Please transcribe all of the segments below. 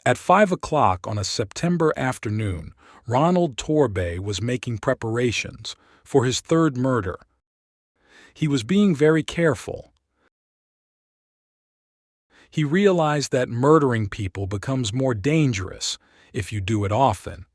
At 5 o'clock on a September afternoon, Ronald Torbay was making preparations for his third murder. He was being very careful. He realized that murdering people becomes more dangerous if you do it often.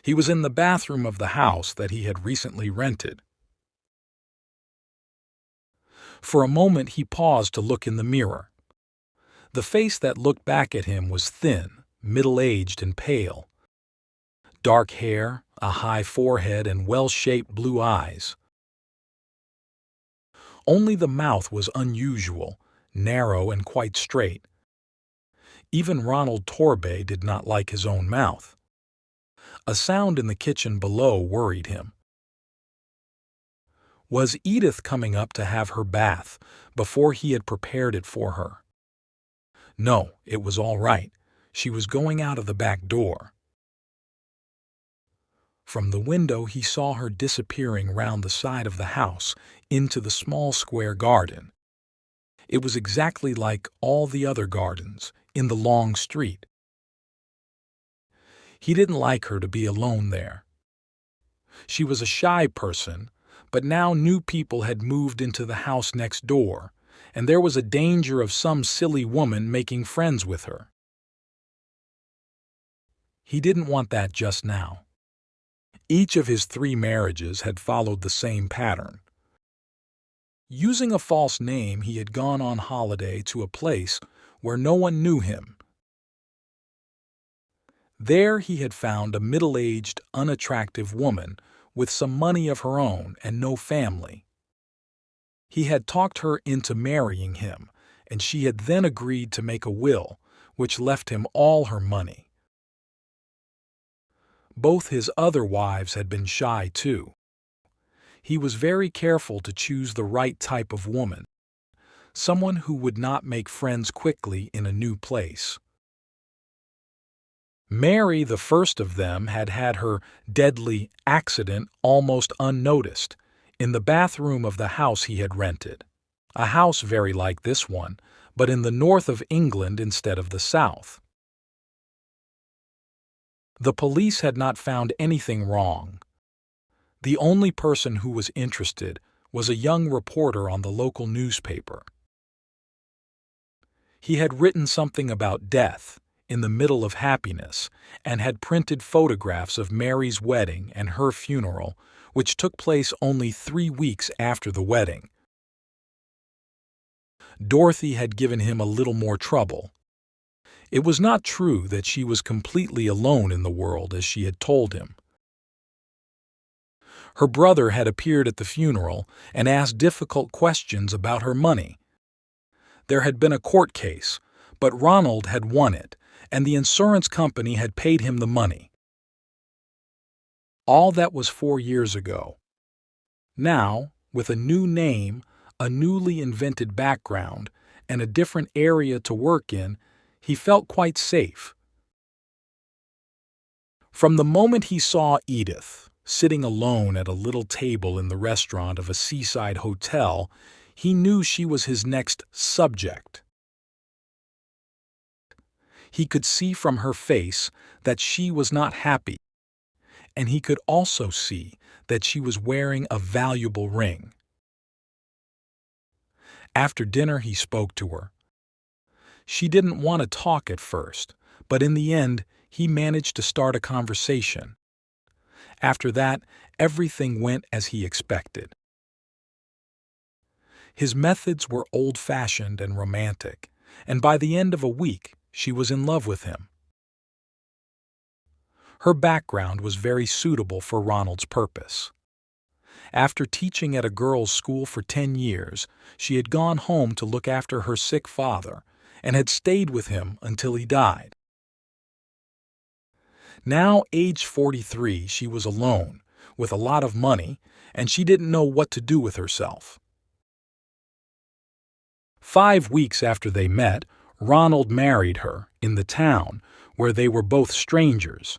He was in the bathroom of the house that he had recently rented. For a moment he paused to look in the mirror. The face that looked back at him was thin, middle-aged and pale. Dark hair, a high forehead, and well-shaped blue eyes. Only the mouth was unusual, narrow and quite straight. Even Ronald Torbay did not like his own mouth. A sound in the kitchen below worried him. Was Edith coming up to have her bath before he had prepared it for her? No, it was all right. She was going out of the back door. From the window he saw her disappearing round the side of the house into the small square garden. It was exactly like all the other gardens in the long street. He didn't like her to be alone there. She was a shy person, but now new people had moved into the house next door, and there was a danger of some silly woman making friends with her. He didn't want that just now. Each of his 3 marriages had followed the same pattern. Using a false name, he had gone on holiday to a place where no one knew him. There he had found a middle-aged, unattractive woman with some money of her own and no family. He had talked her into marrying him, and she had then agreed to make a will, which left him all her money. Both his other wives had been shy too. He was very careful to choose the right type of woman, someone who would not make friends quickly in a new place. Mary, the first of them, had had her deadly accident almost unnoticed in the bathroom of the house he had rented, a house very like this one, but in the north of England instead of the south. The police had not found anything wrong. The only person who was interested was a young reporter on the local newspaper. He had written something about death in the middle of happiness and had printed photographs of Mary's wedding and her funeral, which took place only 3 weeks after the wedding. Dorothy had given him a little more trouble. It was not true that she was completely alone in the world as she had told him. Her brother had appeared at the funeral and asked difficult questions about her money. There had been a court case, but Ronald had won it, and the insurance company had paid him the money. All that was 4 years ago. Now, with a new name, a newly invented background, and a different area to work in, he felt quite safe. From the moment he saw Edith, sitting alone at a little table in the restaurant of a seaside hotel, he knew she was his next subject. He could see from her face that she was not happy, and he could also see that she was wearing a valuable ring. After dinner he spoke to her. She didn't want to talk at first, but in the end he managed to start a conversation. After that, everything went as he expected. His methods were old-fashioned and romantic, and by the end of a week, she was in love with him. Her background was very suitable for Ronald's purpose. After teaching at a girls' school for 10 years, she had gone home to look after her sick father and had stayed with him until he died. Now, aged 43, she was alone, with a lot of money, and she didn't know what to do with herself. 5 weeks after they met, Ronald married her in the town where they were both strangers.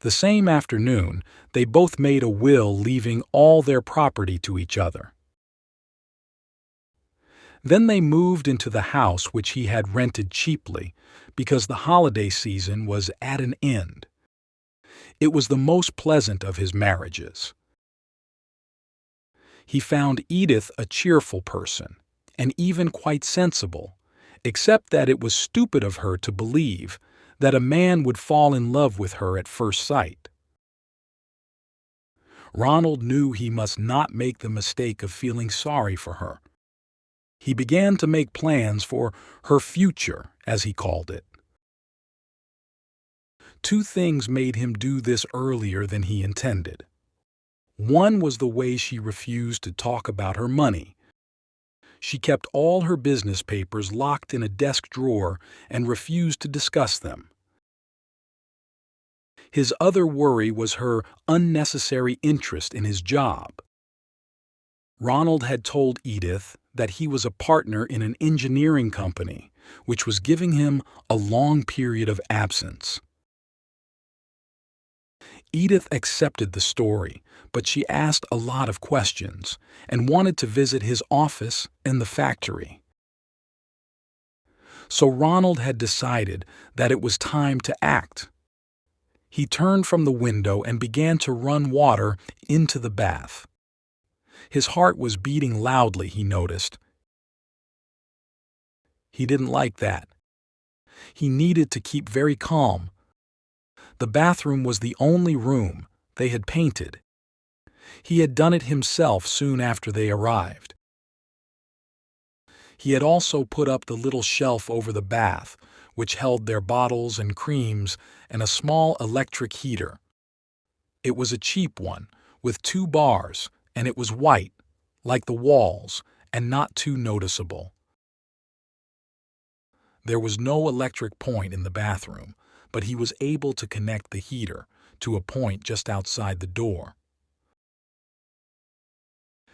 The same afternoon, they both made a will leaving all their property to each other. Then they moved into the house which he had rented cheaply because the holiday season was at an end. It was the most pleasant of his marriages. He found Edith a cheerful person, and even quite sensible, except that it was stupid of her to believe that a man would fall in love with her at first sight. Ronald knew he must not make the mistake of feeling sorry for her. He began to make plans for her future, as he called it. Two things made him do this earlier than he intended. One was the way she refused to talk about her money. She kept all her business papers locked in a desk drawer and refused to discuss them. His other worry was her unnecessary interest in his job. Ronald had told Edith that he was a partner in an engineering company, which was giving him a long period of absence. Edith accepted the story, but she asked a lot of questions and wanted to visit his office and the factory. So Ronald had decided that it was time to act. He turned from the window and began to run water into the bath. His heart was beating loudly, he noticed. He didn't like that. He needed to keep very calm. The bathroom was the only room they had painted. He had done it himself soon after they arrived. He had also put up the little shelf over the bath, which held their bottles and creams and a small electric heater. It was a cheap one, with 2 bars, and it was white, like the walls, and not too noticeable. There was no electric point in the bathroom, but he was able to connect the heater to a point just outside the door.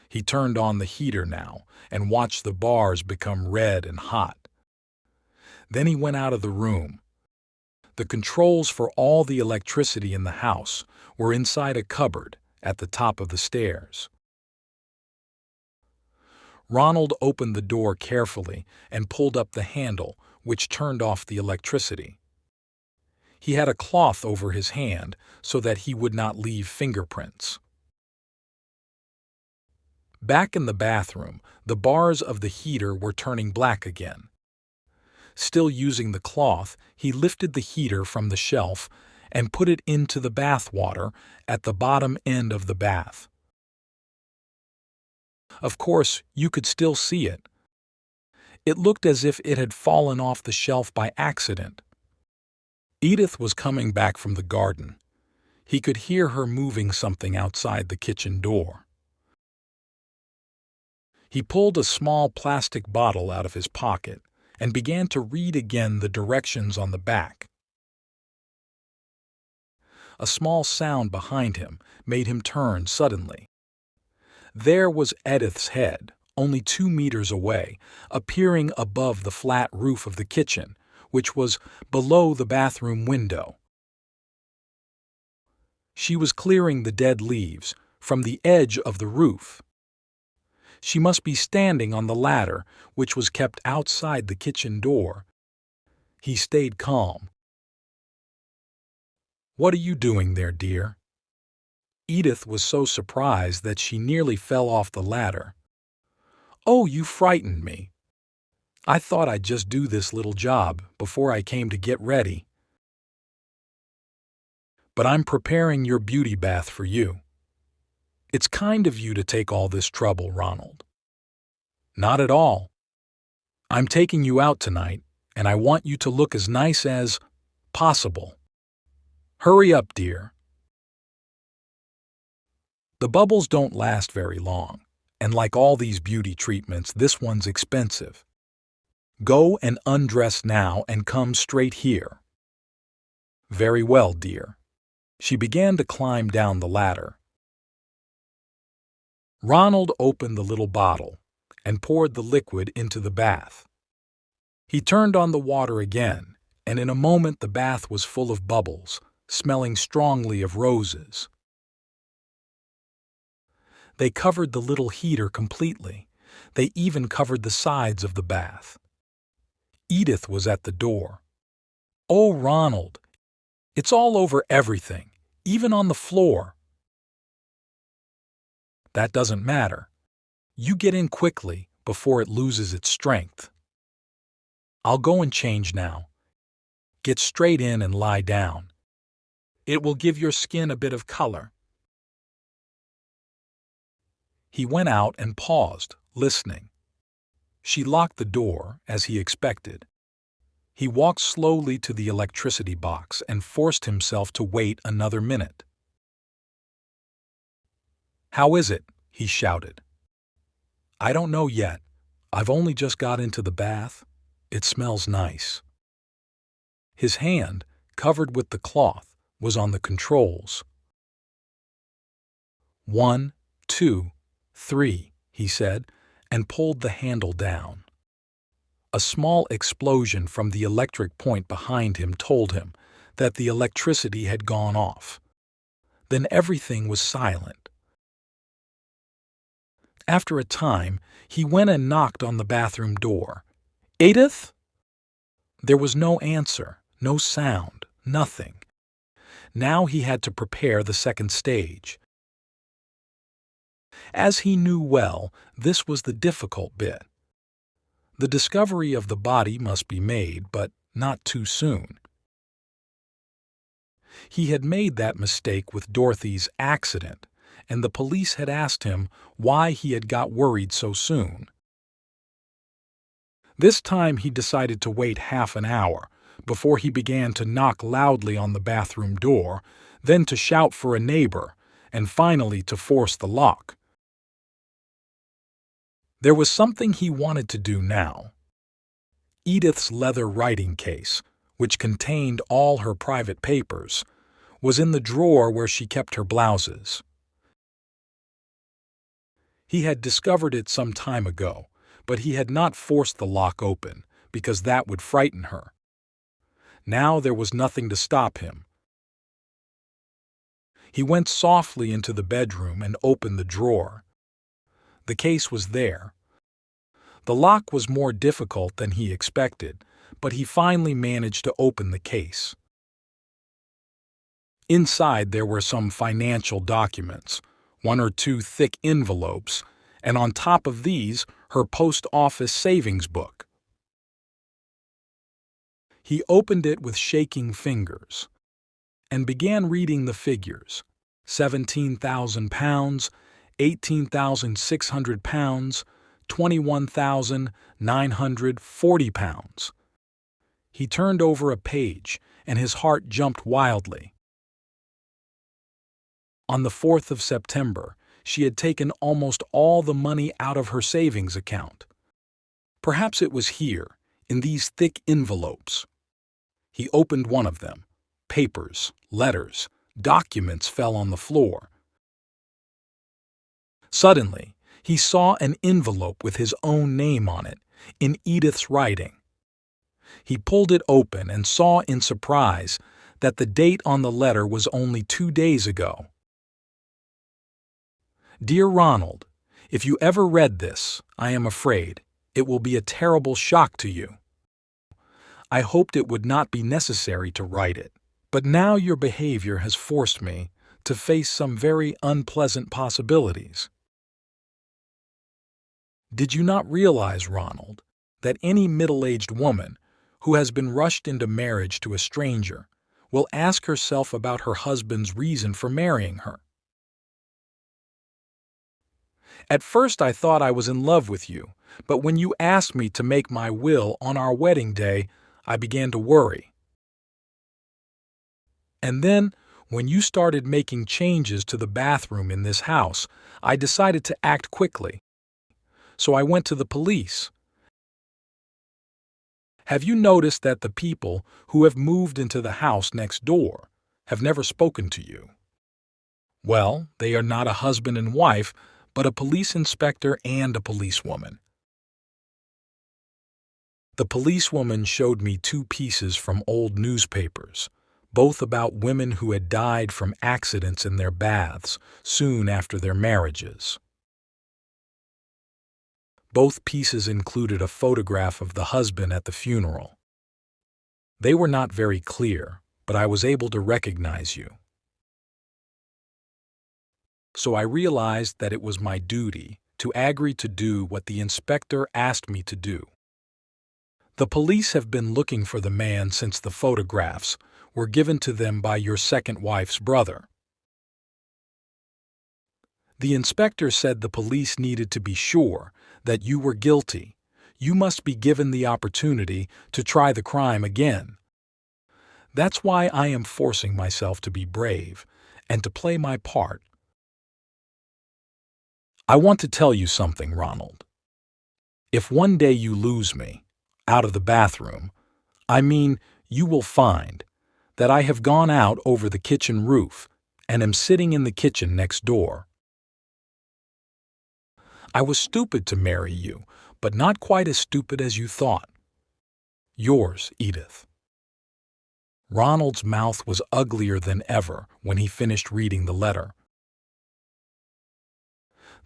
He turned on the heater now and watched the bars become red and hot. Then he went out of the room. The controls for all the electricity in the house were inside a cupboard at the top of the stairs. Ronald opened the door carefully and pulled up the handle, which turned off the electricity. He had a cloth over his hand so that he would not leave fingerprints. Back in the bathroom, the bars of the heater were turning black again. Still using the cloth, he lifted the heater from the shelf and put it into the bath water at the bottom end of the bath. Of course, you could still see it. It looked as if it had fallen off the shelf by accident. Edith was coming back from the garden. He could hear her moving something outside the kitchen door. He pulled a small plastic bottle out of his pocket and began to read again the directions on the back. A small sound behind him made him turn suddenly. There was Edith's head, only 2 meters away, appearing above the flat roof of the kitchen, which was below the bathroom window. She was clearing the dead leaves from the edge of the roof. She must be standing on the ladder, which was kept outside the kitchen door. He stayed calm. "What are you doing there, dear?" Edith was so surprised that she nearly fell off the ladder. "Oh, you frightened me. I thought I'd just do this little job before I came to get ready. But I'm preparing your beauty bath for you. It's kind of you to take all this trouble, Ronald." "Not at all. I'm taking you out tonight, and I want you to look as nice as possible. Hurry up, dear." The bubbles don't last very long, and like all these beauty treatments, this one's expensive. Go and undress now and come straight here. "Very well, dear." She began to climb down the ladder. Ronald opened the little bottle and poured the liquid into the bath. He turned on the water again, and in a moment the bath was full of bubbles, smelling strongly of roses. They covered the little heater completely. They even covered the sides of the bath. Edith was at the door. "Oh, Ronald, it's all over everything, even on the floor." "That doesn't matter. You get in quickly before it loses its strength." "I'll go and change now. Get straight in and lie down. It will give your skin a bit of color." He went out and paused, listening. She locked the door, as he expected. He walked slowly to the electricity box and forced himself to wait another minute. "How is it?" he shouted. "I don't know yet. I've only just got into the bath. It smells nice." His hand, covered with the cloth, was on the controls. "1, 2, 3, he said, and pulled the handle down. A small explosion from the electric point behind him told him that the electricity had gone off. Then everything was silent. After a time, he went and knocked on the bathroom door. "Edith?" There was no answer, no sound, nothing. Now he had to prepare the second stage. As he knew well, this was the difficult bit. The discovery of the body must be made, but not too soon. He had made that mistake with Dorothy's accident, and the police had asked him why he had got worried so soon. This time he decided to wait half an hour before he began to knock loudly on the bathroom door, then to shout for a neighbor, and finally to force the lock. There was something he wanted to do now. Edith's leather writing case, which contained all her private papers, was in the drawer where she kept her blouses. He had discovered it some time ago, but he had not forced the lock open, because that would frighten her. Now there was nothing to stop him. He went softly into the bedroom and opened the drawer. The case was there. The lock was more difficult than he expected, but he finally managed to open the case. Inside there were some financial documents, 1 or 2 thick envelopes, and on top of these, her post office savings book. He opened it with shaking fingers and began reading the figures: £17,000, £18,600, £21,940. He turned over a page, and his heart jumped wildly. On the 4th of September, she had taken almost all the money out of her savings account. Perhaps it was here, in these thick envelopes. He opened one of them. Papers, letters, documents fell on the floor. Suddenly, he saw an envelope with his own name on it, in Edith's writing. He pulled it open and saw in surprise that the date on the letter was only 2 days ago. "Dear Ronald, if you ever read this, I am afraid it will be a terrible shock to you. I hoped it would not be necessary to write it, but now your behavior has forced me to face some very unpleasant possibilities. Did you not realize, Ronald, that any middle-aged woman who has been rushed into marriage to a stranger will ask herself about her husband's reason for marrying her? At first I thought I was in love with you, but when you asked me to make my will on our wedding day, I began to worry. And then, when you started making changes to the bathroom in this house, I decided to act quickly. So I went to the police. Have you noticed that the people who have moved into the house next door have never spoken to you? Well, they are not a husband and wife, but a police inspector and a policewoman. The policewoman showed me 2 pieces from old newspapers, both about women who had died from accidents in their baths soon after their marriages. Both pieces included a photograph of the husband at the funeral. They were not very clear, but I was able to recognize you. So I realized that it was my duty to agree to do what the inspector asked me to do. The police have been looking for the man since the photographs were given to them by your second wife's brother. The inspector said the police needed to be sure that you were guilty. You must be given the opportunity to try the crime again. That's why I am forcing myself to be brave and to play my part. I want to tell you something, Ronald. If one day you lose me, out of the bathroom, you will find that I have gone out over the kitchen roof and am sitting in the kitchen next door. I was stupid to marry you, but not quite as stupid as you thought. Yours, Edith. Ronald's mouth was uglier than ever when he finished reading the letter.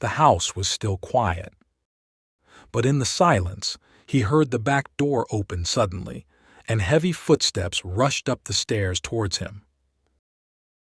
The house was still quiet. But in the silence, he heard the back door open suddenly, and heavy footsteps rushed up the stairs towards him.